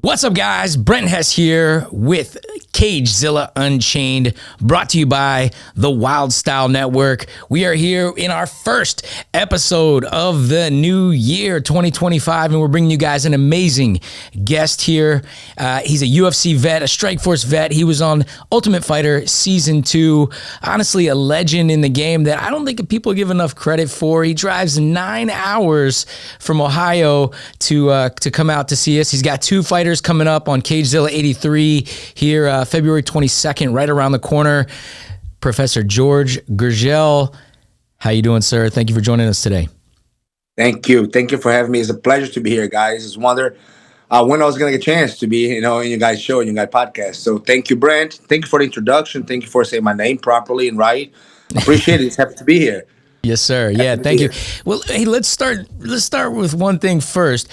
What's up, guys? Brent Hess here with Cagezilla Unchained, brought to you by the Wild Style Network. We are here in our first episode of the new year, 2025, and we're bringing you guys an amazing guest here. He's a UFC vet, a Strikeforce vet. He was on Ultimate Fighter Season 2. Honestly, a legend in the game that I don't think people give enough credit for. He drives 9 hours from Ohio to come out to see us. He's got 2 fighters coming up on Cagezilla 83 here February 22nd, right around the corner. Professor Jorge Gurgel, how you doing, sir? Thank you for joining us today. Thank you. Thank you for having me. It's a pleasure to be here, guys. It's wonder when I was going to get a chance to be, in your guys' show, in your guys' podcast. So thank you, Brent. Thank you for the introduction. Thank you for saying my name properly and right. Appreciate it. It's happy to be here. Yes, sir. Yeah, thank you. Well, hey, let's start with one thing first.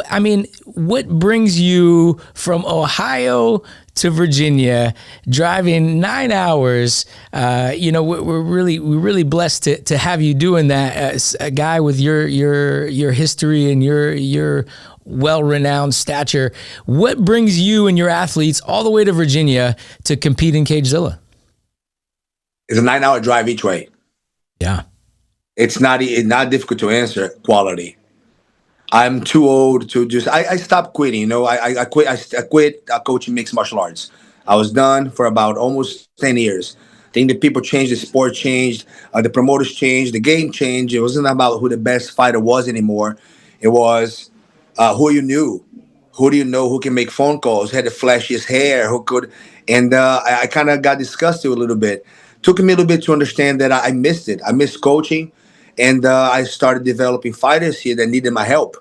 I mean, what brings you from Ohio to Virginia, driving 9 hours? We're really blessed to have you doing that. As a guy with your history and your well-renowned stature, what brings you and your athletes all the way to Virginia to compete in Cagezilla? It's a 9-hour drive each way. Yeah, it's not difficult to answer. Quality. I'm too old to just. I stopped quitting. I quit coaching mixed martial arts. I was done for about almost 10 years. I think the people changed, the sport changed, the promoters changed, the game changed. It wasn't about who the best fighter was anymore. It was who you knew. Who do you know who can make phone calls, had the flashiest hair, who could. And I kind of got disgusted a little bit. Took me a little bit to understand that I missed it. I missed coaching. And I started developing fighters here that needed my help.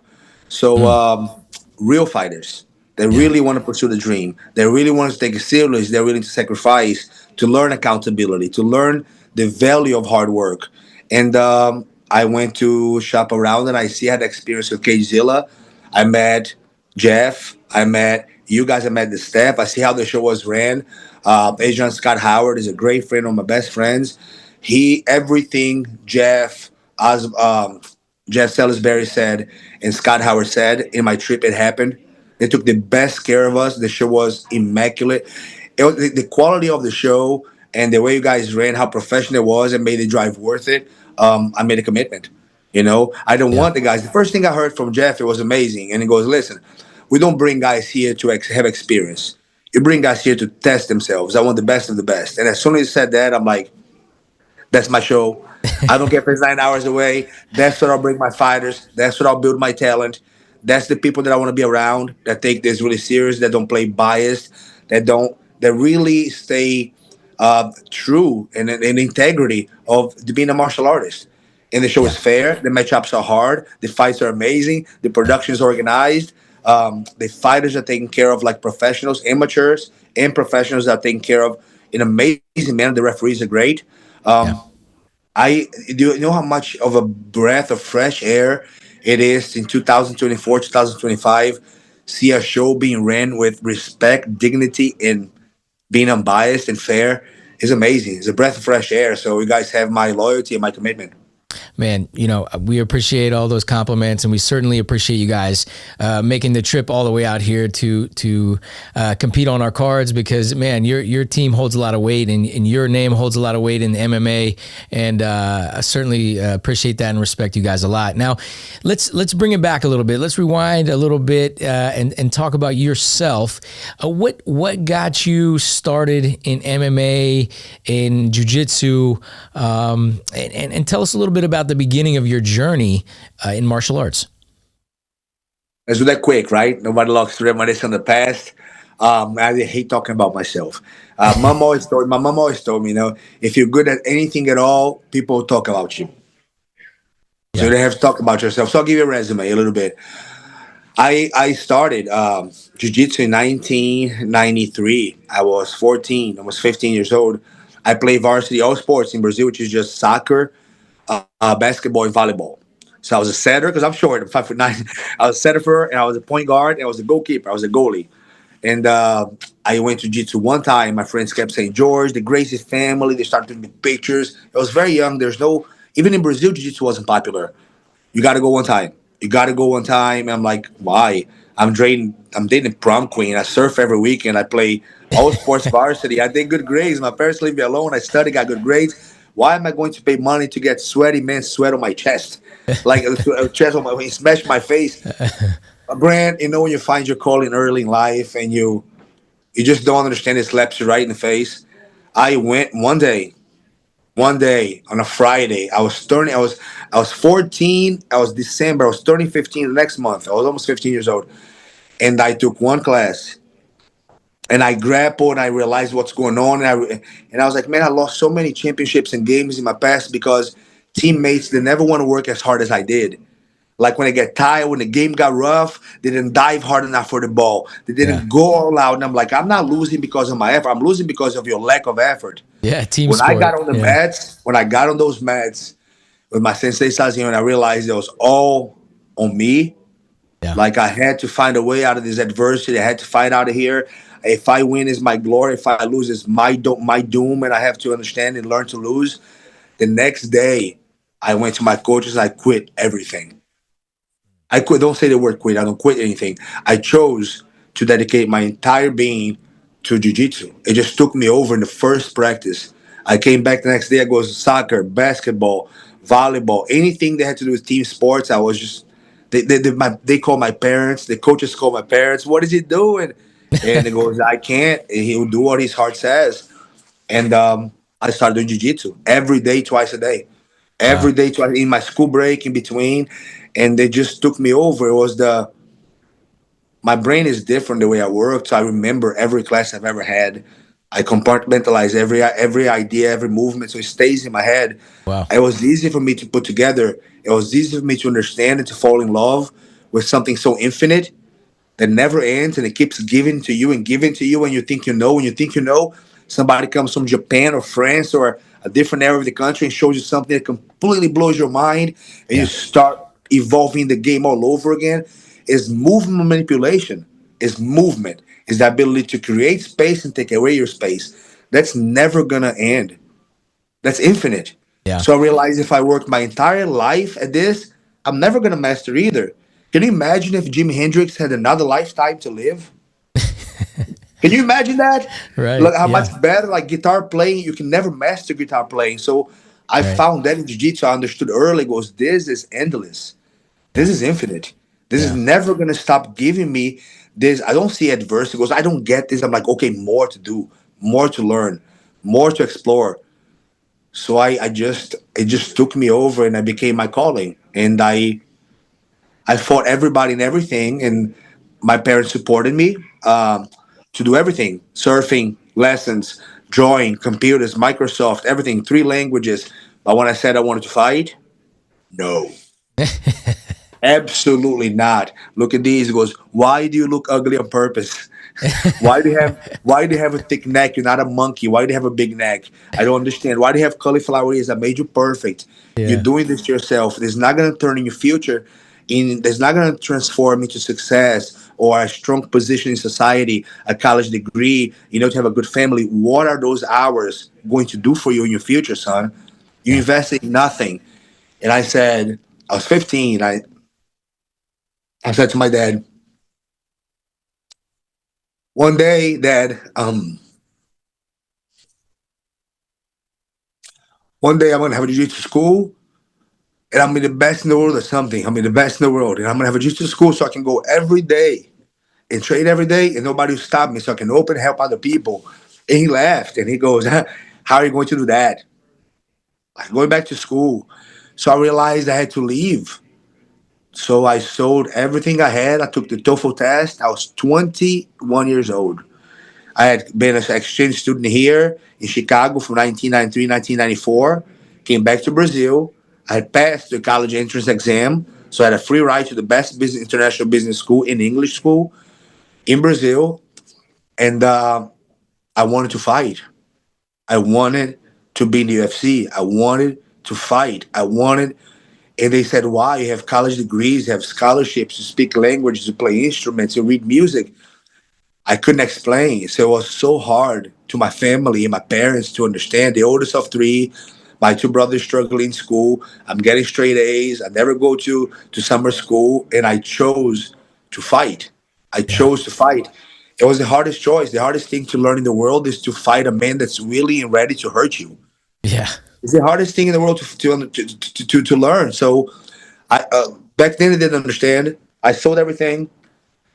So real fighters that really want to pursue the dream, they really want to take it serious, they're willing to sacrifice, to learn accountability, to learn the value of hard work. And I went to shop around and I had the experience with Cagezilla. I met Jeff. I met you guys. I met the staff. I see how the show was ran. Adrian Scott Howard is a great friend, one of my best friends. Everything Jeff Salisbury said and Scott Howard said in my trip, it happened. They took the best care of us. The show was immaculate. The quality of the show and the way you guys ran, how professional it was, and made the drive worth it. I made a commitment. I don't want the guys. The first thing I heard from Jeff, it was amazing. And he goes, listen, we don't bring guys here to have experience. You bring guys here to test themselves. I want the best of the best. And as soon as he said that, I'm like, that's my show. I don't care if it's 9 hours away. That's what I'll bring my fighters. That's what I'll build my talent. That's the people that I want to be around, that take this really serious, that don't play biased, that really stay true and integrity of being a martial artist. And the show is fair. The matchups are hard. The fights are amazing. The production is organized. The fighters are taken care of like professionals, amateurs, and professionals are taken care of in an amazing manner. The referees are great. Do you know how much of a breath of fresh air it is in 2024, 2025? See a show being ran with respect, dignity, and being unbiased and fair is amazing. It's a breath of fresh air. So you guys have my loyalty and my commitment. Man, we appreciate all those compliments, and we certainly appreciate you guys making the trip all the way out here to compete on our cards, because, man, your team holds a lot of weight, and your name holds a lot of weight in the MMA, and I certainly appreciate that and respect you guys a lot. Now, let's bring it back a little bit. Let's rewind a little bit and talk about yourself. What got you started in MMA, in jiu-jitsu, and tell us a little bit about the beginning of your journey in martial arts. Let's do that quick, right? Nobody likes to reminisce on the past. I hate talking about myself. My mom always told me, if you're good at anything at all, people will talk about you. Yeah. So they have to talk about yourself. So I'll give you a resume a little bit. I started jiu-jitsu in 1993. I was 14. I was 15 years old. I played varsity all sports in Brazil, which is just soccer, basketball, and volleyball. So I was a setter, because I'm short, I'm 5'9". I was a setter, and I was a point guard, and I was a goalkeeper. I was a goalie. And I went to jiu-jitsu one time. My friends kept saying, George, the Gracie's family, they started taking me pictures. I was very young. Even in Brazil, jiu-jitsu wasn't popular. You got to go one time. And I'm like, why? I'm dating prom queen. I surf every weekend. I play all sports varsity. I did good grades. My parents leave me alone. I study, got good grades. Why am I going to pay money to get sweaty men's sweat on my chest? Like a chest on my, when you smash my face. Brand, when you find your calling early in life and you just don't understand, it slaps you right in the face. I went one day on a Friday. I was 14. I was December. I was turning 15 the next month. I was almost 15 years old. And I took one class and I grappled and I realized what's going on. And I was like, man, I lost so many championships and games in my past because teammates, they never want to work as hard as I did. Like when I get tired, when the game got rough, they didn't dive hard enough for the ball. They Yeah. didn't go all out. And I'm like, I'm not losing because of my effort. I'm losing because of your lack of effort. Yeah. Team When I got sport. on the Yeah. mats, when I got on those mats with my sensei Sazio, and I realized it was all on me. Yeah. Like I had to find a way out of this adversity. I had to fight out of here. If I win, is my glory. If I lose, is my doom, and I have to understand and learn to lose. The next day, I went to my coaches. I quit everything. I quit. Don't say the word quit. I don't quit anything. I chose to dedicate my entire being to jiu-jitsu. It just took me over in the first practice. I came back the next day. I goes soccer, basketball, volleyball, anything that had to do with team sports. I was just they call my parents. The coaches call my parents. What is he doing? And he goes, I can't. And he'll do what his heart says. And I started doing jiu-jitsu every day, twice a day, every Wow. day, twice in my school break in between, and they just took me over. It was the my brain is different the way I work, so I remember every class I've ever had. I compartmentalize every idea, every movement, so it stays in my head. Wow. It was easy for me to put together. It was easy for me to understand and to fall in love with something so infinite that never ends and it keeps giving to you and giving to you when you think you know. When you think you know, somebody comes from Japan or France or a different area of the country and shows you something that completely blows your mind and you Yeah. start evolving the game all over again. Is movement manipulation. Is movement. Is the ability to create space and take away your space. That's never gonna end. That's infinite. Yeah. So I realized if I work my entire life at this, I'm never gonna master either. Can you imagine if Jimi Hendrix had another lifetime to live? Can you imagine that? Right. Look how much Yeah. better, like guitar playing, you can never master guitar playing. So I Right. found that in jiu-jitsu. I understood early, goes, this is endless. This Yeah. is infinite. This is Yeah. never gonna stop giving me this. I don't see adversity. Goes, I don't get this. I'm like, okay, more to do, more to learn, more to explore. So I just it just took me over and I became my calling. And I fought everybody and everything, and my parents supported me to do everything: surfing, lessons, drawing, computers, Microsoft, everything, three languages. But when I said I wanted to fight, no, absolutely not. Look at these. He goes, why do you look ugly on purpose? Why do you have a thick neck? You're not a monkey. Why do you have a big neck? I don't understand. Why do you have cauliflower ears? I made you perfect. You're Yeah. doing this to yourself. It's not gonna turn in your future. It's not gonna transform into success or a strong position in society, a college degree, to have a good family. What are those hours going to do for you in your future, son? You Yeah. invested in nothing. And I said, I was 15. I said to my dad, one day, Dad, one day I'm gonna have a jiu-jitsu school and I'm gonna be the best in the world or something. I'm gonna be the best in the world. And I'm gonna have a jiu-jitsu school so I can go every day and train every day and nobody will stop me so I can open help other people. And he laughed and he goes, how are you going to do that? I'm going back to school. So I realized I had to leave. So I sold everything I had. I took the TOEFL test. I was 21 years old. I had been an exchange student here in Chicago from 1993, 1994. Came back to Brazil. I had passed the college entrance exam, so I had a free ride to the best business international business school in English school in Brazil. And I wanted to fight. I wanted to be in the UFC. I wanted to fight. And they said, "Why? You have college degrees, you have scholarships, you speak languages, you play instruments, you read music." I couldn't explain. So it was so hard to my family and my parents to understand. The oldest of three, my two brothers struggling in school. I'm getting straight A's. I never go to summer school, and I chose to fight. I chose to fight. It was the hardest choice. The hardest thing to learn in the world is to fight a man that's willing and ready to hurt you. Yeah. It's the hardest thing in the world to learn. So I back then I didn't understand. I sold everything.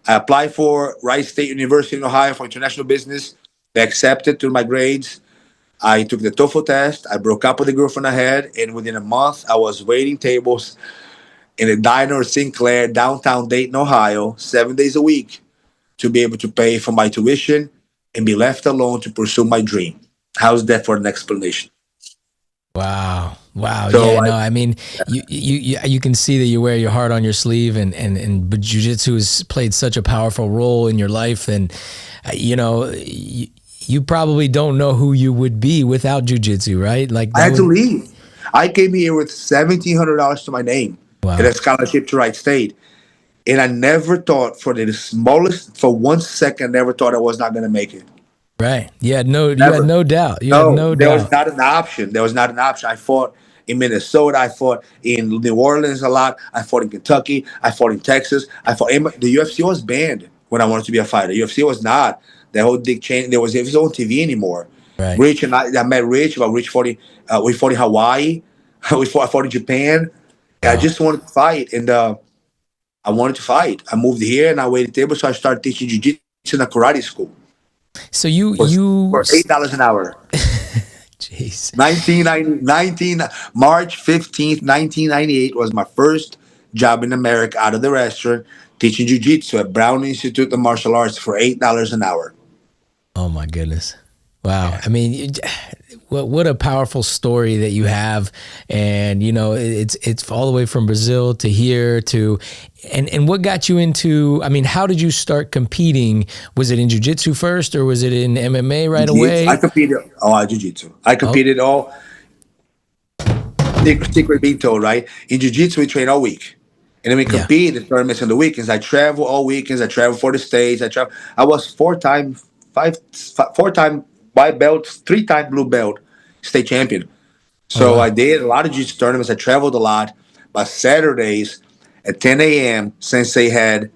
I applied for Rice State University in Ohio for international business. They accepted through my grades. I took the TOEFL test. I broke up with the girlfriend I had, and within a month, I was waiting tables in a diner at Sinclair, downtown Dayton, Ohio, 7 days a week to be able to pay for my tuition and be left alone to pursue my dream. How's that for an explanation? Wow. Wow. So Yeah, no, I mean, you can see that you wear your heart on your sleeve, but jiu-jitsu has played such a powerful role in your life. And, you probably don't know who you would be without jiu-jitsu, right? Like I had to leave. I came here with $1,700 to my name and a scholarship to Wright State. And I never thought for 1 second, never thought I was not going to make it. Right. You had no doubt. There was not an option. There was not an option. I fought in Minnesota. I fought in New Orleans a lot. I fought in Kentucky. I fought in Texas. The UFC was banned when I wanted to be a fighter. UFC was not. The whole Dick Cheney, it was on TV anymore. Right. Rich and I met Rich. We fought in Hawaii. I fought in Japan. Wow. I just wanted to fight. And I wanted to fight. I moved here and I waited tables. So I started teaching jiu-jitsu in a karate school. So you for $8 an hour. Jeez. March 15th, 1998 was my first job in America out of the restaurant teaching jiu-jitsu at Brown Institute of Martial Arts for $8 an hour. Oh my goodness. Wow. Yeah. I mean, what a powerful story that you have. And, it's all the way from Brazil to here to, and what got you into, how did you start competing? Was it in jiu-jitsu first or was it in MMA right away? I competed, jiu-jitsu. I competed all, secret being told, right? In jiu-jitsu, we train all week. And then we compete in tournaments on the weekends. I travel all weekends. I travel for the States. I was four-time white belt, 3-time blue belt state champion. So I did a lot of jiu-jitsu tournaments. I traveled a lot. But Saturdays at 10 a.m., Sensei had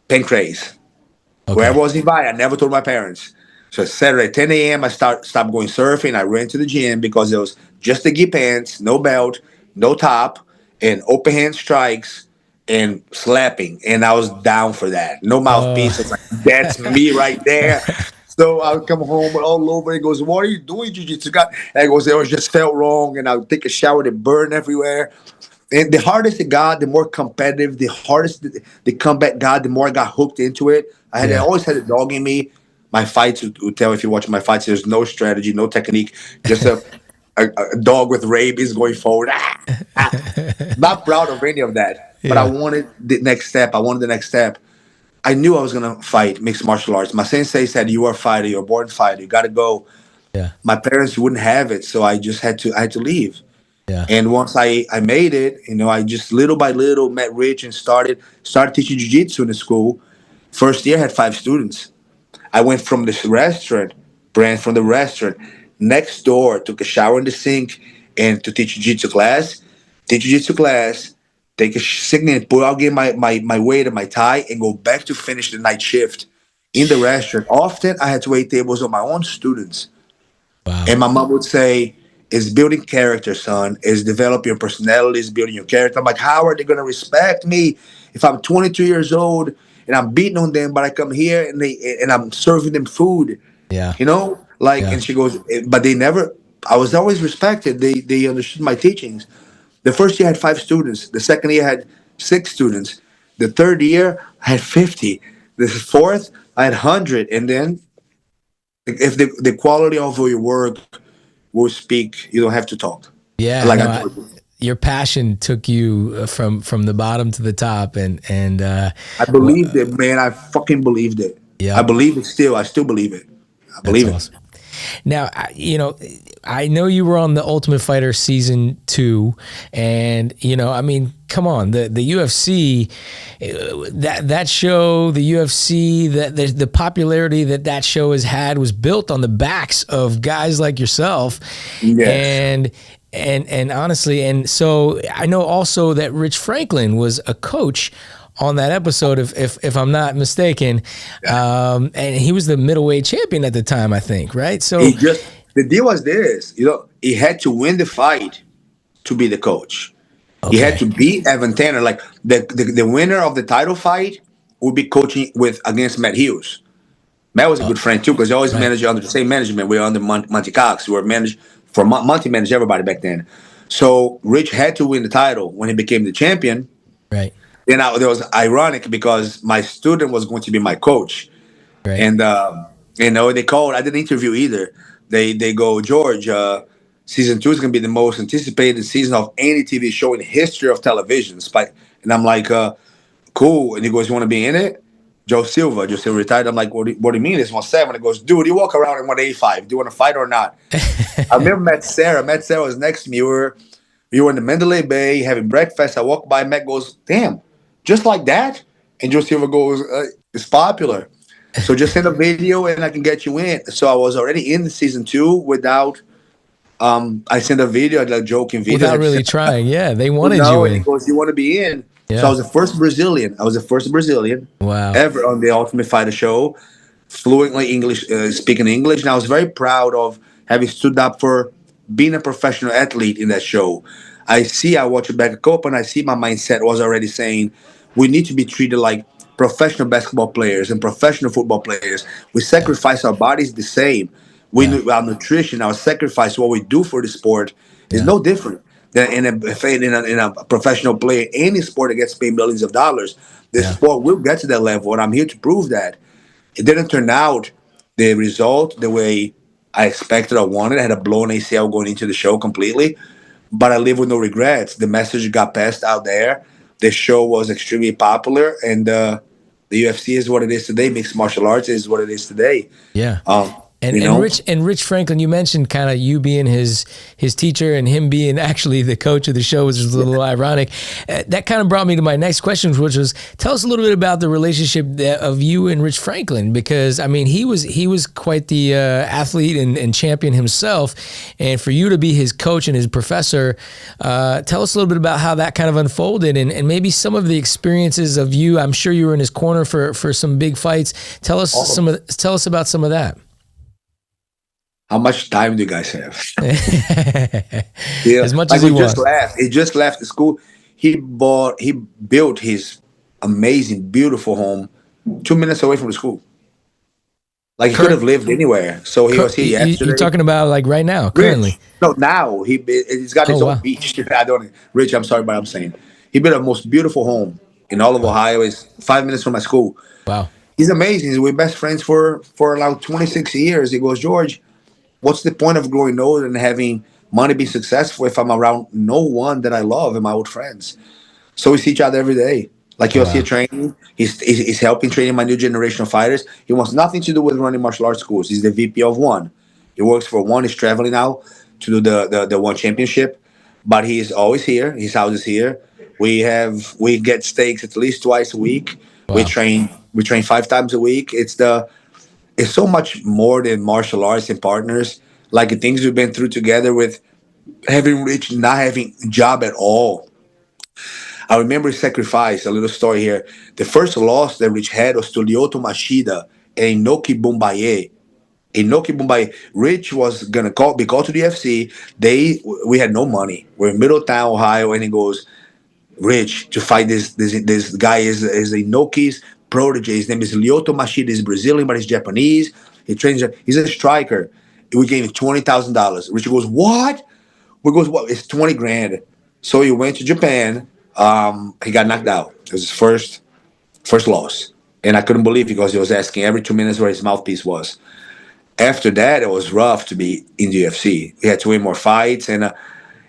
pancrase. Okay. Wherever I was invited, I never told my parents. So Saturday at 10 a.m., I stopped going surfing. I ran to the gym because it was just the gi pants, no belt, no top, and open hand strikes and slapping. And I was down for that. No mouthpiece. I was like, that's me right there. So I would come home all over and goes, what are you doing, jiu-jitsu? And I goes, it just felt wrong. And I would take a shower, it burned everywhere. And the hardest it got, the more competitive, the hardest the comeback got, the more I got hooked into it. I always had a dog in me. My fights would tell, if you watch my fights, there's no strategy, no technique, just a dog with rabies going forward. Not proud of any of that, but I wanted the next step. I knew I was going to fight mixed martial arts. My sensei said, you are a fighter, you're a born fighter, you got to go. Yeah. My parents wouldn't have it, so I just had to leave. Yeah. And once I made it, I just little by little met Rich and started teaching jiu-jitsu in the school. First year I had 5 students. I went from this restaurant, ran from the restaurant next door, took a shower in the sink, and to teach jiu-jitsu class, take a signet, put out, get my weight and my tie, and go back to finish the night shift in the restaurant. Often I had to wait tables on my own students. Wow. And my mom would say, it's building character, son. It's developing your personality, it's building your character. I'm like, how are they going to respect me if I'm 22 years old and I'm beating on them, but I come here and I'm serving them food? Yeah. And she goes, but they never, I was always respected. They understood my teachings. The first year I had 5 students. The second year I had 6 students. The third year I had 50. The fourth I had 100. And then if the quality of your work will speak, you don't have to talk. Yeah. Your passion took you from the bottom to the top. And I believed it, man. I fucking believed it. Yeah. I believe it still. I still believe it. I believe it. Awesome. Now, I know you were on the Ultimate Fighter season 2, and come on, the UFC, that show, the UFC, the popularity that show has had was built on the backs of guys like yourself. Yes. And honestly, and so I know also that Rich Franklin was a coach on that episode, if I'm not mistaken. And he was the middleweight champion at the time, I think, right? So The deal was this, he had to win the fight to be the coach. He had okay, to beat Evan Tanner. Like the winner of the title fight would be coaching against Matt Hughes. Matt was a good friend too because he always right, managed under the same management. We were under Monty Cox. We were managed for Monty managed everybody back then. So Rich had to win the title when he became the champion. right, Then there was ironic because my student was going to be my coach, right. and they called. I didn't interview either. They go, George. Season 2 is going to be the most anticipated season of any TV show in the history of television. And I'm like, cool. And he goes, you want to be in it? Joe Silva retired. I'm like, what do you mean? It's 170. He goes, dude, you walk around in 185. Do you want to fight or not? I remember Matt Sarah. Matt Sarah was next to me. We were in the Mandalay Bay having breakfast. I walked by. Matt goes, damn, just like that? And Joe Silva goes, it's popular. So just send a video and I can get you in. So I was already in the season 2 without. I sent a video, like joking video. Without really trying, yeah, they wanted you in. He goes, "You want to be in?" Yeah. So I was the first Brazilian. Wow. Ever on the Ultimate Fighter show, fluently English, speaking English, and I was very proud of having stood up for being a professional athlete in that show. I watch it back a couple, and I see my mindset was already saying we need to be treated like professional basketball players and professional football players. We sacrifice our bodies the same. Our nutrition, our sacrifice, what we do for the sport is no different than in a professional player. Any sport that gets paid millions of dollars, the sport will get to that level, and I'm here to prove that. It didn't turn out the result the way I expected or wanted. I had a blown ACL going into the show completely, but I live with no regrets. The message got passed out there. The show was extremely popular, and the UFC is what it is today. Mixed martial arts is what it is today. Yeah. And Rich Franklin, you mentioned kind of you being his teacher and him being actually the coach of the show, which is a little ironic. That kind of brought me to my next question, which was, tell us a little bit about the relationship of you and Rich Franklin, because I mean he was quite the athlete and champion himself, and for you to be his coach and his professor, tell us a little bit about how that kind of unfolded and maybe some of the experiences of you. I'm sure you were in his corner for some big fights. Tell us about some of that. How much time do you guys have? As much as you want. He just left the school. He built his amazing, beautiful home 2 minutes away from the school. Like he could have lived anywhere. So he was here yesterday. You're talking about like right now, currently? Rich. No, now he's got his own beach. Rich, I'm sorry, but I'm saying he built a most beautiful home in all of Ohio. It's 5 minutes from my school. Wow. He's amazing. We're best friends for like 26 years. He goes, George, what's the point of growing old and having money be successful if I'm around no one that I love and my old friends? So we see each other every day. Like you'll see training. He's helping training my new generation of fighters. He wants nothing to do with running martial arts schools. He's the VP of one. He works for one. He's traveling now to do the one championship. But he's always here. His house is here. We get steaks at least twice a week. Wow. We train 5 times a week. It's so much more than martial arts and partners. Like the things we've been through together with having Rich not having a job at all. I remember his sacrifice, a little story here. The first loss that Rich had was to Lyoto Machida and Inoki Bumbaye. Rich was going to be called to the UFC. We had no money. We're in Middletown, Ohio, and he goes, Rich, to fight this guy is Inoki's protege. His name is Lyoto Machida. He's Brazilian, but he's Japanese. He's a striker. We gave him $20,000. Richard goes, what? We goes, what? It's 20 grand. So he went to Japan. He got knocked out. It was his first loss. And I couldn't believe it because he was asking every 2 minutes where his mouthpiece was. After that, it was rough to be in the UFC. We had to win more fights. And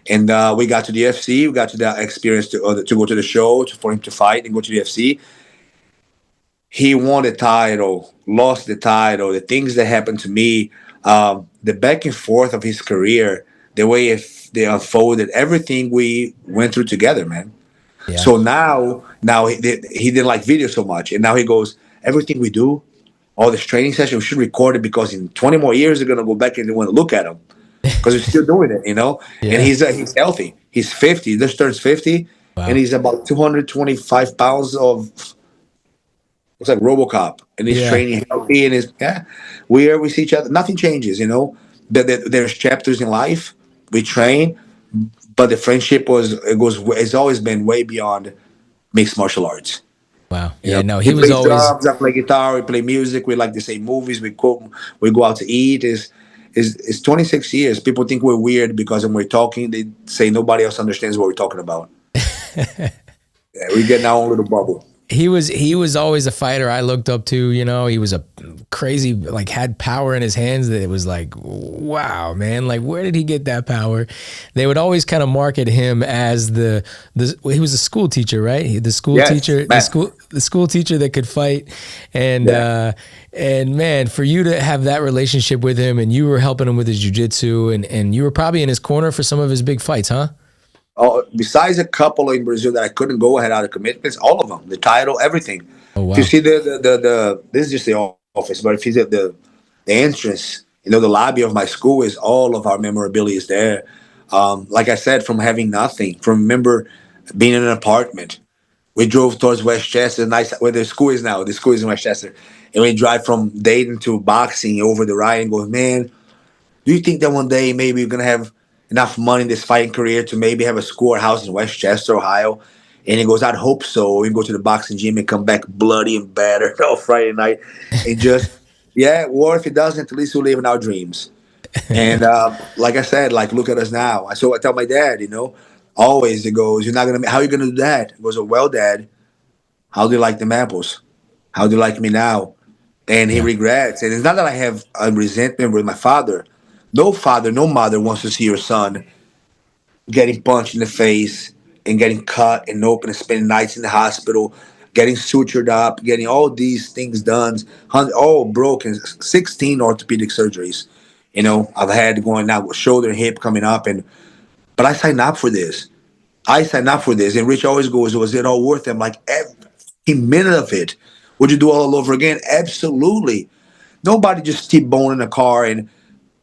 we got to the UFC. We got to the experience to go to the show, for him to fight and go to the UFC. He won the title, lost the title, the things that happened to me, the back and forth of his career, the way they unfolded, everything we went through together, man. Yeah. So now he didn't like video so much. And now he goes, everything we do, all this training session, we should record it because in 20 more years, they're going to go back and they want to look at him because we're still doing it, Yeah. And he's healthy. He's 50. He just turns 50. and Wow. he's about 225 pounds of looks like RoboCop, and he's Yeah. training healthy, and is yeah. We see each other. Nothing changes, you know. There's chapters in life. We train, but the friendship it's always been way beyond mixed martial arts. Wow. You know, Yeah. No, he he was plays always. drums, I play guitar, we play music, we like the same movies, we go out to eat. Is 26 years. People think we're weird because when we're talking, they say nobody else understands what we're talking about. Yeah, we get in our own little bubble. He was always a fighter I looked up to. You know, he was a crazy, like, had power in his hands that it was like, wow, man, like, where did he get that power? They would always kind of market him as he was a school teacher, right? The school Yes, teacher, man. the school teacher that could fight. And Yeah. and man, for you to have that relationship with him, and you were helping him with his jujitsu, and you were probably in his corner for some of his big fights, huh? Oh, besides a couple in Brazil that I couldn't go, I had other commitments. All of them, the title, everything. Oh If you wow. see the this is just the office, but if you see the entrance, you know, the lobby of my school is all of our memorabilia is there. Like I said, from having nothing, from remember being in an apartment. We drove towards Westchester, nice where the school is now. The school is in Westchester, and we drive from Dayton to Boxing over the ride and go, man, do you think that one day maybe you're gonna have enough money in this fighting career to maybe have a school or house in Westchester, Ohio? And he goes, I'd hope so. We can go to the boxing gym and come back bloody and battered on Friday night, and just yeah. Or if it doesn't, at least we live in our dreams. And like I said, like look at us now. So I tell my dad, you know, always it goes, you're not gonna. How are you gonna do that? He goes, well, Dad, how do you like them apples? How do you like me now? And he Yeah. regrets. And it's not that I have a resentment with my father. No father, no mother wants to see your son getting punched in the face and getting cut and open and spending nights in the hospital, getting sutured up, getting all these things done, all broken, 16 orthopedic surgeries. You know, I've had going out with shoulder and hip coming up, and but I signed up for this. I signed up for this. And Rich always goes, was it all worth it? I'm like, every minute of it. Would you do it all over again? Absolutely. Nobody just T-boned in a car and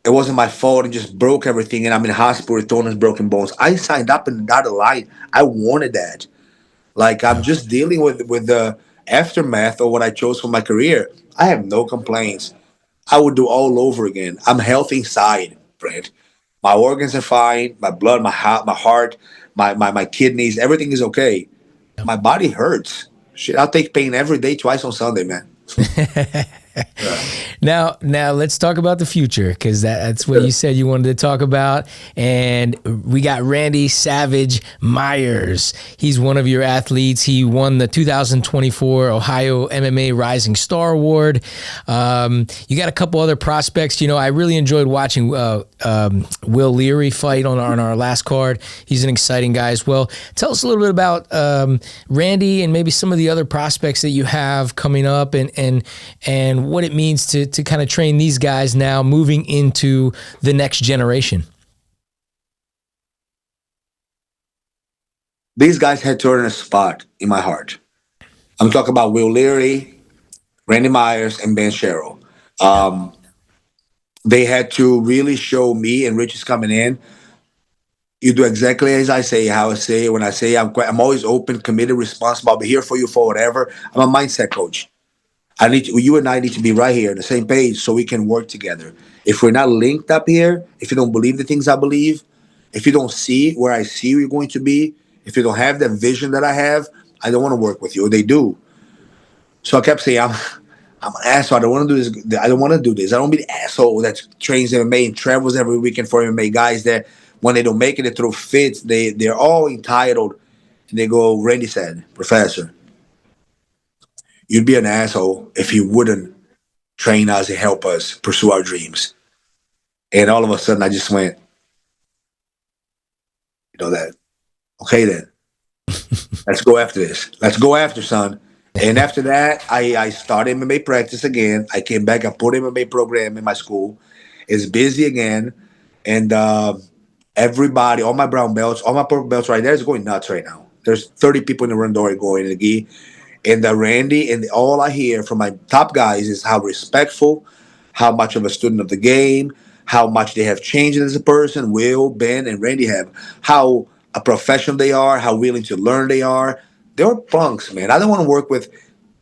it wasn't my fault and just broke everything and I'm in the hospital with throwing his broken bones. I signed up and got a line. I wanted that. Like I'm Wow. just dealing with the aftermath of what I chose for my career. I have no complaints. I would do all over again. I'm healthy inside, Brent. My organs are fine. My blood, my heart, my kidneys, everything is okay. My body hurts. Shit, I'll take pain every day, twice on Sunday, man. Yeah. Now let's talk about the future because that's what Sure. you said you wanted to talk about. And we got Randy Savage Myers. He's one of your athletes. He won the 2024 Ohio MMA Rising Star Award. You got a couple other prospects. You know, I really enjoyed watching Will Leary fight on our last card. He's an exciting guy as well. Tell us a little bit about Randy and maybe some of the other prospects that you have coming up, and what it means to kind of train these guys now moving into the next generation. These guys had to earn a spot in my heart. I'm talking about Will Leary, Randy Myers, and Ben Sherrill. Um, they had to really show me, and Rich is coming in. You do exactly as I say, how I say it. When I say I'm always open, committed, responsible. I'll be here for you for whatever. I'm a mindset coach. You and I need to be right here on the same page so we can work together. If we're not linked up here, if you don't believe the things I believe, if you don't see where I see you're going to be, if you don't have that vision that I have, I don't want to work with you. They do. So I kept saying, I'm an asshole. I don't want to do this. I don't want to do this. I don't be the asshole that trains MMA and travels every weekend for MMA guys that when they don't make it, they throw fits. They're all entitled. And they go, Randy said, Professor, you'd be an asshole if you wouldn't train us and help us pursue our dreams. And all of a sudden, I just went, you know that. Okay, then let's go after this. Let's go after, son. And after that, I started MMA practice again. I came back. I put MMA program in my school. It's busy again, and everybody, all my brown belts, all my purple belts right there is going nuts right now. There's 30 people in the run door going in the gi. And Randy, and all I hear from my top guys is how respectful, how much of a student of the game, how much they have changed as a person. Will, Ben, and Randy have. How professional they are, how willing to learn they are. They're punks, man. I don't want to work with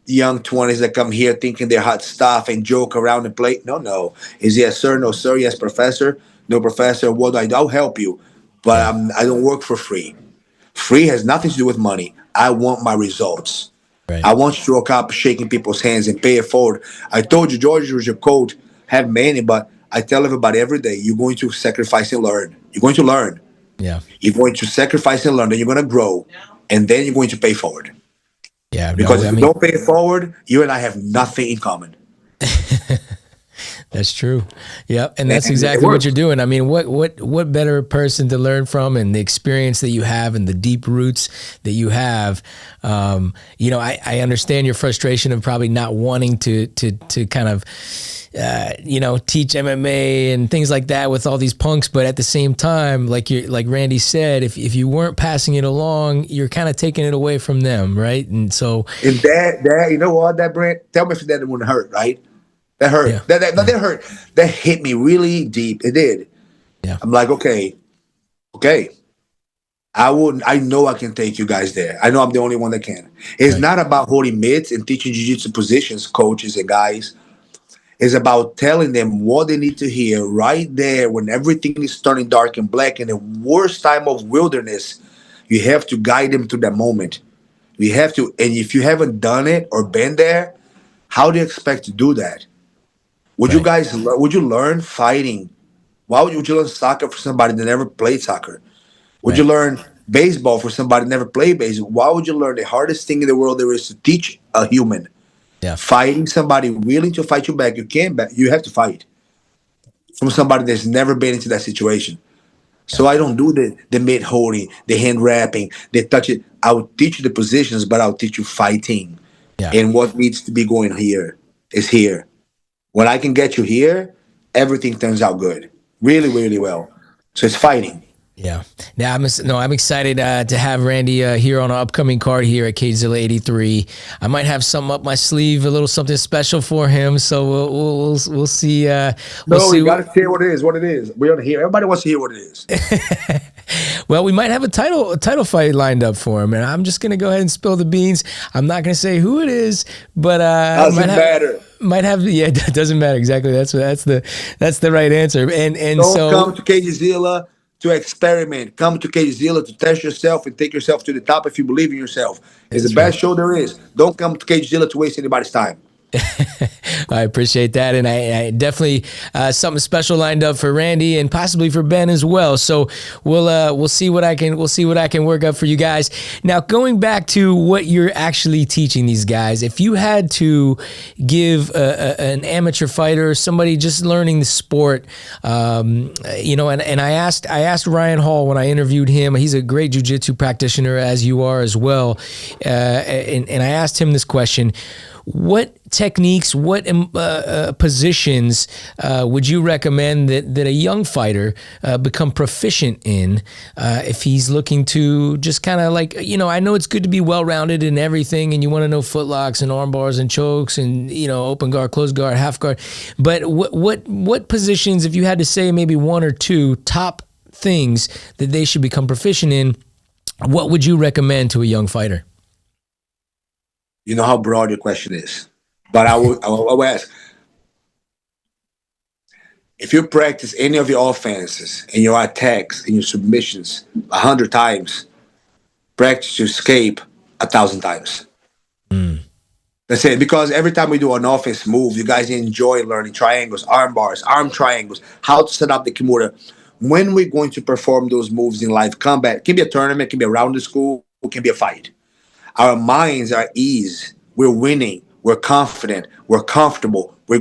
young 20s that come here thinking they're hot stuff and joke around and play. No, no. Is yes, sir? No, sir. Yes, professor. No, professor. What do I do? I'll help you. But Yeah. I don't work for free. Free has nothing to do with money. I want my results. Right. I want you to walk up shaking people's hands and pay it forward. I told you, George was your coach, have many, but I tell everybody every day, you're going to sacrifice and learn. You're going to learn. Yeah. You're going to sacrifice and learn, then you're going to grow, and then you're going to pay forward. Yeah. Because No, I if you mean, don't pay it forward, you and I have nothing in common. that's true. Yep, and that's And it exactly what works. you're doing. I mean, what better person to learn from, and the experience that you have and the deep roots that you have. I understand your frustration of probably not wanting to kind of teach MMA and things like that with all these punks, but at the same time, like Randy said, if you weren't passing it along, you're kind of taking it away from them, right? And so, And that, you know what, that Brent, tell me if that wouldn't hurt, right? That yeah, hurt. That hurt. That hit me really deep. It did. yeah, I'm like, okay. I know I can take you guys there. I know I'm the only one that can. It's right, not about holding mitts and teaching jiu-jitsu positions, coaches and guys. It's about telling them what they need to hear right there when everything is turning dark and black in the worst time of wilderness. You have to guide them to that moment. You have to, and if you haven't done it or been there, how do you expect to do that? Would you right, guys? Would you learn fighting? Why would you learn soccer for somebody that never played soccer? Would you right, learn baseball for somebody that never played baseball? Why would you learn the hardest thing in the world there is to teach a human? yeah, Fighting somebody willing to fight you back. You can't back. You have to fight from somebody that's never been into that situation. yeah, So I don't do the mid holding, the hand wrapping, the touch it. I will teach you the positions, but I'll teach you fighting. yeah. And what needs to be going here is here. When I can get you here, everything turns out good. Really, really well. So it's fighting. Yeah. Now I'm excited to have Randy here on our upcoming card here at Cagezilla 83. I might have something up my sleeve, a little something special for him. So we'll see. We'll No, see. you gotta hear what it is. What it is. We want to hear. Everybody wants to hear what it is. Well, we might have a title fight lined up for him, and I'm just gonna go ahead and spill the beans. I'm not gonna say who it is, but Doesn't matter. might have. Yeah, it doesn't matter exactly. That's the right answer. And Don't so come to Cagezilla to experiment. Come to Cagezilla to test yourself and take yourself to the top if you believe in yourself. It's the that's right. best show there is. Don't come to Cagezilla to waste anybody's time. I appreciate that, and I definitely something special lined up for Randy and possibly for Ben as well. So we'll see what I can work up for you guys. Now, going back to what you're actually teaching these guys, if you had to give an amateur fighter, somebody just learning the sport, and I asked Ryan Hall when I interviewed him. He's a great jiu-jitsu practitioner, as you are as well, and I asked him this question. What techniques, what positions would you recommend that a young fighter become proficient in if he's looking to just kind of like, I know it's good to be well-rounded in everything and you want to know footlocks and arm bars and chokes and, open guard, closed guard, half guard. But what positions, if you had to say maybe one or two top things that they should become proficient in, what would you recommend to a young fighter? You know how broad your question is. But I will ask, if you practice any of your offenses and your attacks and your submissions 100 times, practice your escape 1,000 times. That's it. Because every time we do an offense move, you guys enjoy learning triangles, arm bars, arm triangles, how to set up the kimura. When we're going to perform those moves in live combat, it can be a tournament, it can be a round of school, it can be a fight. Our minds are ease. We're winning. We're confident. We're comfortable. We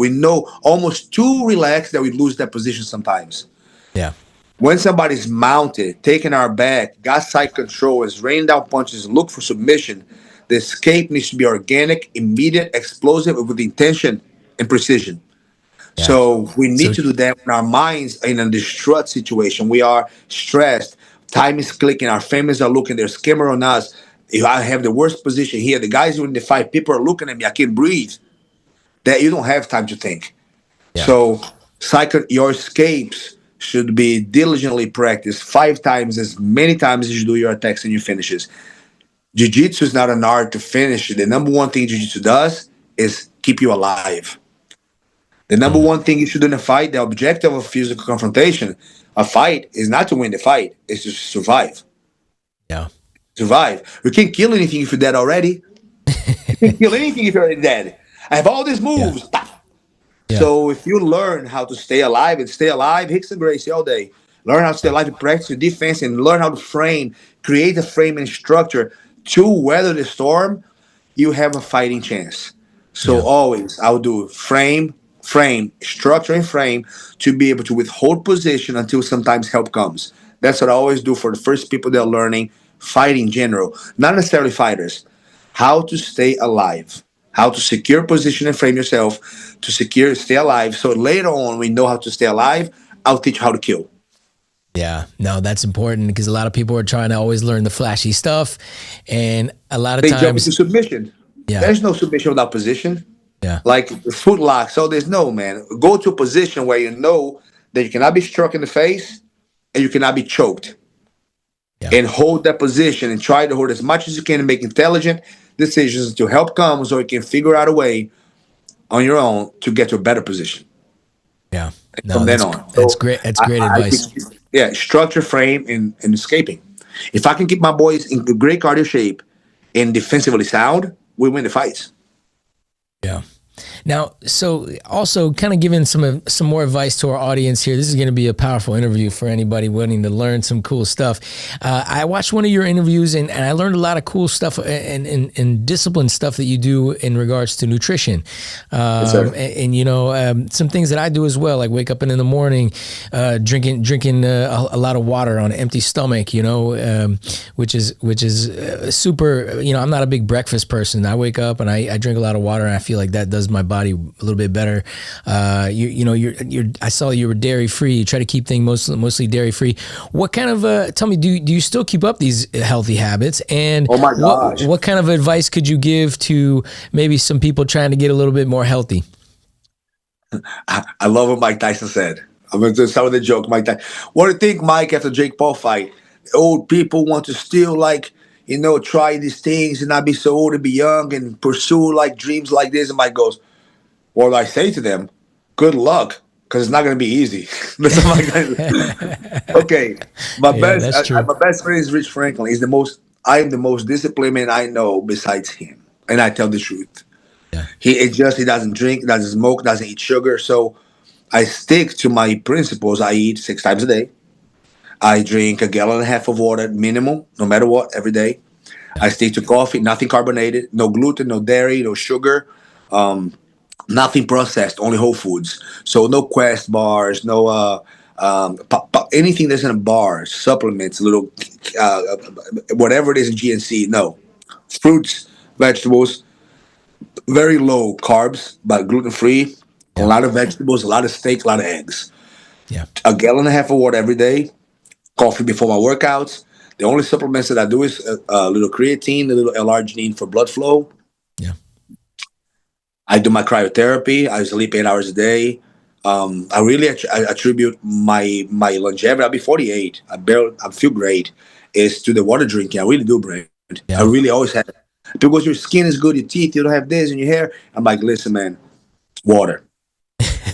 know almost too relaxed that we lose that position sometimes. Yeah. When somebody's mounted, taking our back, got side control, is raining down punches, look for submission, the escape needs to be organic, immediate, explosive, with intention and precision. Yeah. So we need So to do that when our minds are in a distraught situation. We are stressed. Time is clicking. Our families are looking. They're skimming on us. If I have the worst position here, the guys in the fight, people are looking at me. I can't breathe. That you don't have time to think. yeah. So, your escapes should be diligently practiced 5 times as many times as you do your attacks and your finishes. Jiu-jitsu is not an art to finish. The number one thing jiu-jitsu does is keep you alive. The number Mm, one thing you should do in a fight, the objective of physical confrontation, a fight is not to win the fight, it's to survive. yeah. Survive. You can't kill anything if you're dead already. You can't kill anything if you're already dead. I have all these Yeah. moves. Yeah. So if you learn how to stay alive and stay alive, Hicks and Gracie all day. Learn how to stay alive and practice your defense and learn how to frame, create a frame and structure to weather the storm, you have a fighting chance. So Yeah. always I'll do frame, structure and frame to be able to withhold position until sometimes help comes. That's what I always do for the first people that are learning fighting in general, not necessarily fighters. How to stay alive, how to secure position and frame yourself to secure, stay alive. So later on, we know how to stay alive. I'll teach you how to kill. Yeah, no, that's important because a lot of people are trying to always learn the flashy stuff, and a lot of They jump into times, submission. yeah, There's no submission without position. yeah, Like foot lock. So there's no, man. Go to a position where you know that you cannot be struck in the face and you cannot be choked. yeah, And hold that position and try to hold as much as you can and make intelligent decisions until help comes or you can figure out a way on your own to get to a better position yeah. from No, then on. that's So great. That's great I advice. think, yeah, structure, frame, and escaping. If I can keep my boys in great cardio shape and defensively sound, we win the fights. Yeah. Now, so also kind of giving some more advice to our audience here. This is going to be a powerful interview for anybody wanting to learn some cool stuff. I watched one of your interviews and I learned a lot of cool stuff and discipline stuff that you do in regards to nutrition. Yes, sir. Some things that I do as well, like wake up in the morning, drinking a lot of water on an empty stomach, which is super, I'm not a big breakfast person. I wake up and I drink a lot of water and I feel like that does my body a little bit better. I saw you were dairy free. You try to keep things mostly dairy free. What kind of tell me, do you still keep up these healthy habits? And Oh my gosh. what kind of advice could you give to maybe some people trying to get a little bit more healthy? I love what Mike Tyson said. I'm going to start with a joke. Mike Tyson. What do you think, Mike, after Jake Paul fight? Old people want to still try these things and not be so old and be young and pursue like dreams like this. And Mike goes, what do I say to them? Good luck, because it's not going to be easy. That's what Mike Tyson. Okay, That's true. my best friend is Rich Franklin. I am the most disciplined man I know besides him, and I tell the truth. Yeah. He doesn't drink, doesn't smoke, doesn't eat sugar. So I stick to my principles. I eat 6 times a day. I drink a gallon and a half of water minimum, no matter what, every day. I stick to coffee, nothing carbonated, no gluten, no dairy, no sugar, nothing processed, only whole foods. So no Quest bars, no anything that's in a bar, supplements, little whatever it is in GNC. No fruits, vegetables, very low carbs, but gluten free. A Yeah. lot of vegetables, a lot of steak, a lot of eggs. Yeah. A gallon and a half of water every day. Coffee before my workouts. The only supplements that I do is a little creatine, a little L-arginine for blood flow. Yeah. I do my cryotherapy. I sleep 8 hours a day. I really attribute my longevity. I'll be 48. I feel great. Is to the water drinking. I really do, Brand. I Yeah. really always have. Because your skin is good, your teeth, you don't have this in your hair. I'm like, listen, man, water.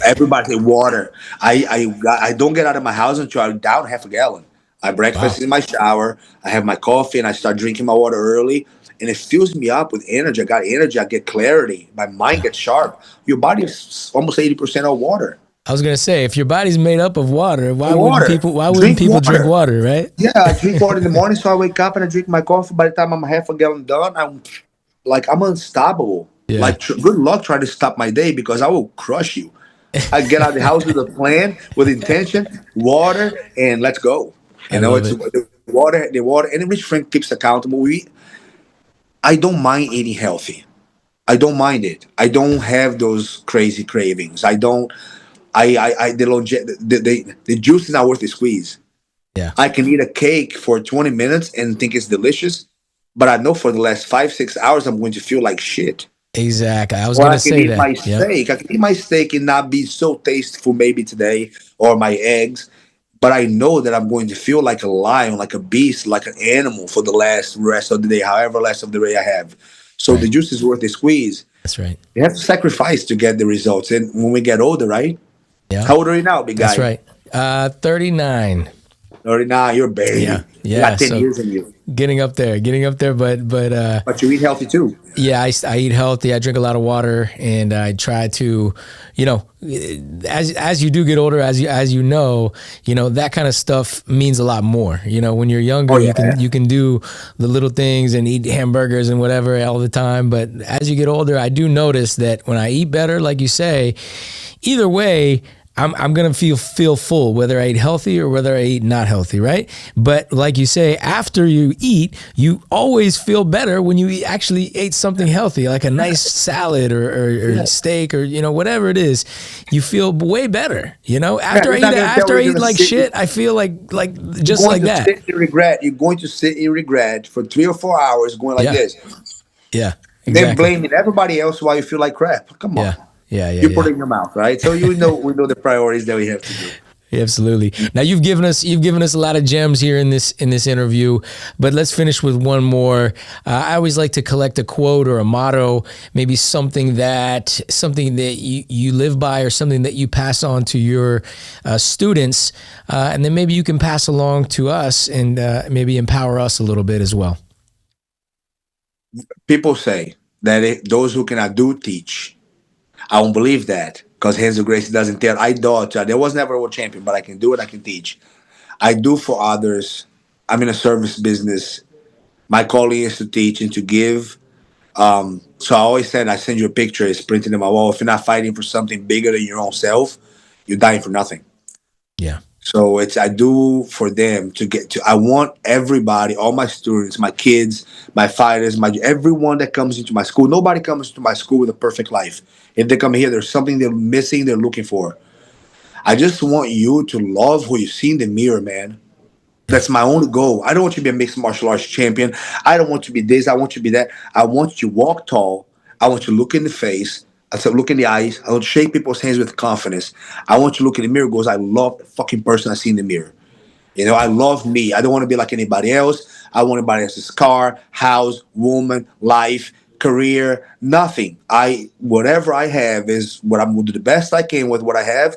Everybody say water. I don't get out of my house until I down half a gallon. I Wow. breakfast in my shower. I have my coffee and I start drinking my water early. And it fills me up with energy. I got energy. I get clarity. My mind gets sharp. Your body is almost 80% of water. I was gonna say, if your body's made up of water, Water. why wouldn't people drink water, right? Yeah, I drink water in the morning, so I wake up and I drink my coffee. By the time I'm half a gallon done, I'm unstoppable. Yeah. Like good luck trying to stop my day because I will crush you. I get out of the house with a plan, with intention, water, and let's go. I love It's it. the water, and Rich Frank keeps accountable. I don't mind eating healthy. I don't mind it. I don't have those crazy cravings. I don't. The juice is not worth the squeeze. Yeah. I can eat a cake for 20 minutes and think it's delicious, but I know for the last 5, 6 hours I'm going to feel like shit. Exactly. I was Or I gonna can say eat my that. Yep. steak. I can eat my steak and not be so tasteful maybe today, or my eggs. but I know that I'm going to feel like a lion, like a beast, like an animal for the last rest of the day, however less of the day I have. So the Right. juice is worth the squeeze. That's right. You have to sacrifice to get the results. And when we get older, right? Yeah. How old are you now, big That's guy? right. 39. 39, you're a Yeah. baby. You Yeah. got 10 So years in you. getting up there, but But you eat healthy too. yeah, I eat healthy. I drink a lot of water, and I try to, you know, as you do get older, as you know that kind of stuff means a lot more. You know, when you're Oh, younger, yeah. you can do the little things and eat hamburgers and whatever all the time. But as you get older, I do notice that when I eat better, like you say, either way, I'm gonna feel full, whether I eat healthy or whether I eat not healthy, right? But like you say, after you eat, you always feel better when you actually ate something healthy, like a nice salad or steak or whatever it is. You feel way better, After You're not gonna tell after me I you're eat gonna like sit. shit, I feel like You're just going like to that. sit in regret. You're going to sit in regret for 3 or 4 hours, going like Yeah, this, yeah, then exactly. blaming everybody else why you feel like crap. Come on, Yeah, yeah, yeah, you put yeah. it in your mouth, right? So we know the priorities that we have to do. Absolutely. Now you've given us a lot of gems here in this interview, but let's finish with one more. I always like to collect a quote or a motto, maybe something that you live by or something that you pass on to your students, and then maybe you can pass along to us and maybe empower us a little bit as well. People say that those who cannot do teach. I don't believe that because Hands of Grace doesn't tell. I thought there was never a world champion, but I can do it. I can teach. I do for others. I'm in a service business. My calling is to teach and to give. So I always said, I send you a picture, it's printed in my wall. If you're not fighting for something bigger than your own self, you're dying for nothing. Yeah. So it's I do for them to get to. I want everybody, all my students, my kids, my fighters, my everyone that comes into my school. Nobody comes to my school with a perfect life. If they come here, there's something they're missing. They're looking for. I just want you to love who you see in the mirror, man. Yeah. That's my only goal. I don't want you to be a mixed martial arts champion. I don't want you to be this. I want you to be that. I want you to walk tall. I want you to look in the face. I said, look in the eyes. I want to shake people's hands with confidence. I want you to look in the mirror and goes, I love the fucking person I see in the mirror. I love me. I don't want to be like anybody else. I want anybody else's car, house, woman, life, career, nothing. Whatever I have is what I'm going to do the best I can with what I have.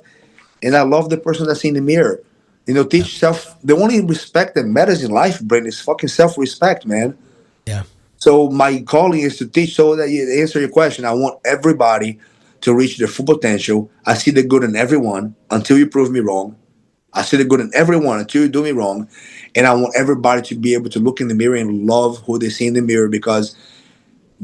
And I love the person that's in the mirror. Yeah. Teach self. The only respect that matters in life, Brent, is fucking self-respect, man. Yeah. So my calling is to teach. So that you answer your question, I want everybody to reach their full potential. I see the good in everyone until you prove me wrong. I see the good in everyone until you do me wrong. And I want everybody to be able to look in the mirror and love who they see in the mirror because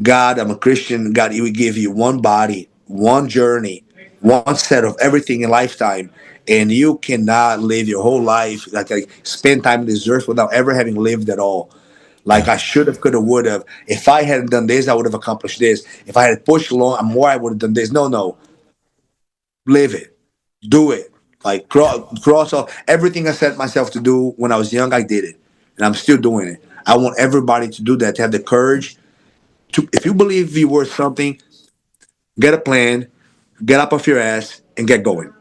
God, I'm a Christian. God, He will give you one body, one journey, one set of everything in lifetime. And you cannot live your whole life, like spend time on this earth without ever having lived at all. Like Yeah. I should have, could have, would have. If I hadn't done this, I would have accomplished this. If I had pushed along more, I would have done this. No, no. Live it. Do it. Like cross off everything I set myself to do when I was young, I did it. And I'm still doing it. I want everybody to do that, to have the courage to, if you believe you're worth something, get a plan, get up off your ass, and get going.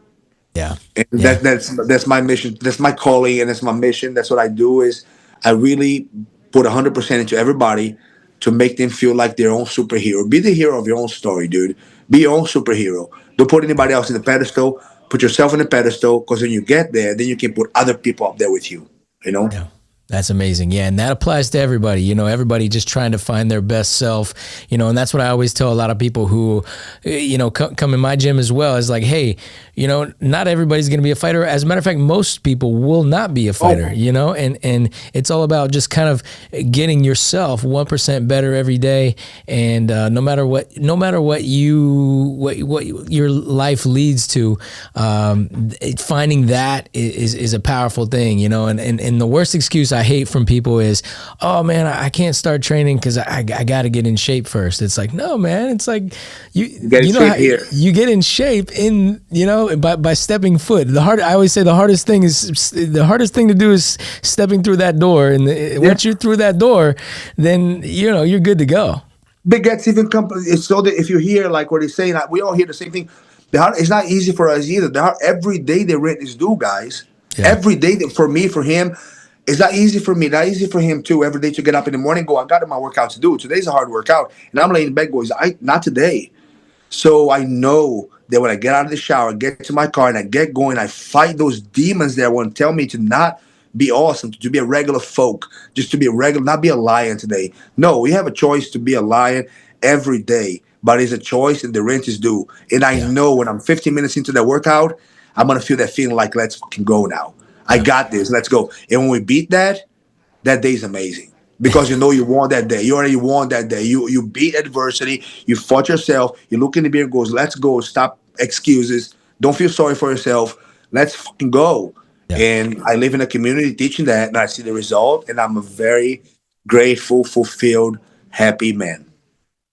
Yeah. And Yeah. that's my mission. That's my calling, and that's my mission. That's what I do. Is I really put 100% into everybody to make them feel like their own superhero. Be the hero of your own story, dude. Be your own superhero. Don't put anybody else in the pedestal. Put yourself in the pedestal, because when you get there, then you can put other people up there with you. You know. Yeah. That's amazing. Yeah. And that applies to everybody, everybody just trying to find their best self, and that's what I always tell a lot of people who, come in my gym as well is like, hey, not everybody's going to be a fighter. As a matter of fact, most people will not be a fighter, and it's all about just kind of getting yourself 1% better every day. And no matter what your life leads to, finding that is a powerful thing, and the worst excuse I hate from people is, oh man, I can't start training because I got to get in shape first. It's like, no, man. It's like Get in shape here. you get in shape by stepping foot. I always say the hardest thing to do is stepping through that door. And once you're through that door, then you're good to go. Big gets even it's so that if you hear like what he's saying, we all hear the same thing. It's not easy for us either. Every day the rent is due, guys. Yeah. Every day that for him, it's not easy for me, not easy for him too. Every day to get up in the morning, go, I got my workout to do. Today's a hard workout. And I'm laying in bed, goes, not today. So I know that when I get out of the shower, get to my car, and I get going, I fight those demons that want to tell me to not be awesome, to be a regular folk, just to be a regular, not be a lion today. No, we have a choice to be a lion every day, but it's a choice and the rent is due. And I Yeah. know when I'm 15 minutes into that workout, I'm going to feel that feeling like, let's fucking go now. I Yeah. got this. Let's go. And when we beat that, that day is amazing because you know you won that day. You already won that day. You beat adversity. You fought yourself. You look in the mirror and goes, let's go. Stop excuses. Don't feel sorry for yourself. Let's fucking go. Yeah. And I live in a community teaching that, and I see the result, and I'm a very grateful, fulfilled, happy man.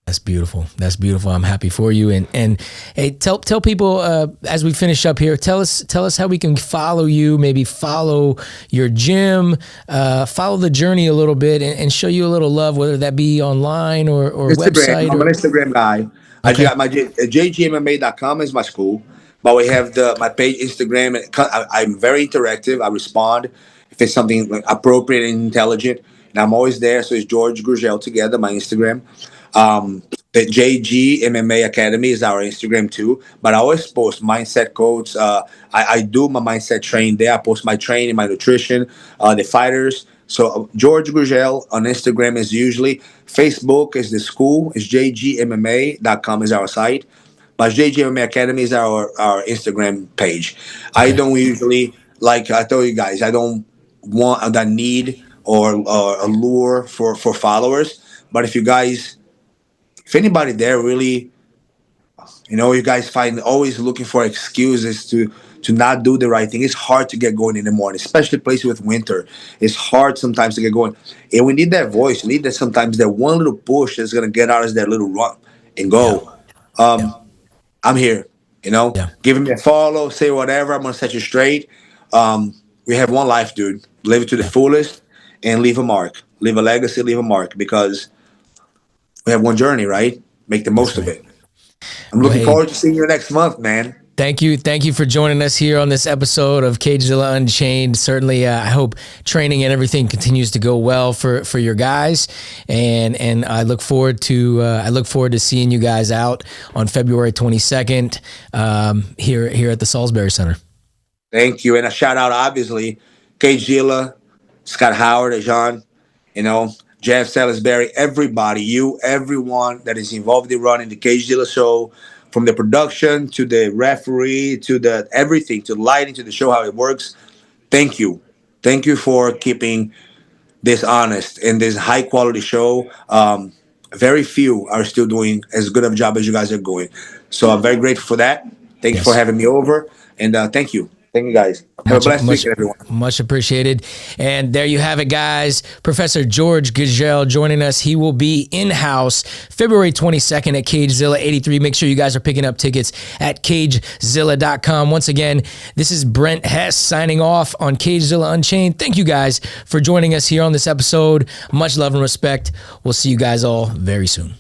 That's beautiful. That's beautiful. I'm happy for you. And hey, tell people as we finish up here. Tell us how we can follow you. Maybe follow your gym. Follow the journey a little bit and show you a little love, whether that be online or Instagram. website. I'm an Instagram guy. I Okay. got my jgmma.com is my school, but we have my page Instagram. And I'm very interactive. I respond if it's something like appropriate and intelligent, and I'm always there. So it's George Gurgel together, my Instagram. The JG MMA Academy is our Instagram too, but I always post mindset quotes. I do my mindset training there. I post my training, my nutrition, the fighters. So George Gurgel on Instagram is usually. Facebook is the school. It's jgmma.com is our site. But JGMMA Academy is our Instagram page. I Okay. don't usually, like I told you guys, I don't want that need or a lure for followers. But if anybody there really, you guys find always looking for excuses to not do the right thing. It's hard to get going in the morning, especially places with winter. It's hard sometimes to get going, and we need that voice. We need that sometimes that one little push that's gonna get us that little run and Yeah. go. Yeah. I'm here. Yeah. Give me a follow, say whatever. I'm gonna set you straight. We have one life, dude. Live it to the Yeah. fullest and leave a mark, leave a legacy, leave a mark because we have one journey, right? Make the That's most of right. it. I'm Well, looking hey, forward to seeing you next month, man. thank you. Thank you for joining us here on this episode of Cagezilla Unchained. Certainly, I hope training and everything continues to go well for your guys. And I look forward to seeing you guys out on February 22nd here at the Salisbury Center. Thank you. And a shout out, obviously, Cagezilla, Scott Howard, Jean, Jeff Salisbury, everybody, everyone that is involved in running the Cagezilla show, from the production to the referee to the everything, to the lighting, to the show, how it works. Thank you. Thank you for keeping this honest and this high quality show. Very few are still doing as good of a job as you guys are doing. So I'm very grateful for that. Thank you for Yes. having me over. And thank you. Thank you, guys. Have a blessed weekend, everyone. Much appreciated. And there you have it, guys. Professor George Gurgel joining us. He will be in-house February 22nd at Cagezilla 83. Make sure you guys are picking up tickets at cagezilla.com. Once again, this is Brent Hess signing off on Cagezilla Unchained. Thank you guys for joining us here on this episode. Much love and respect. We'll see you guys all very soon.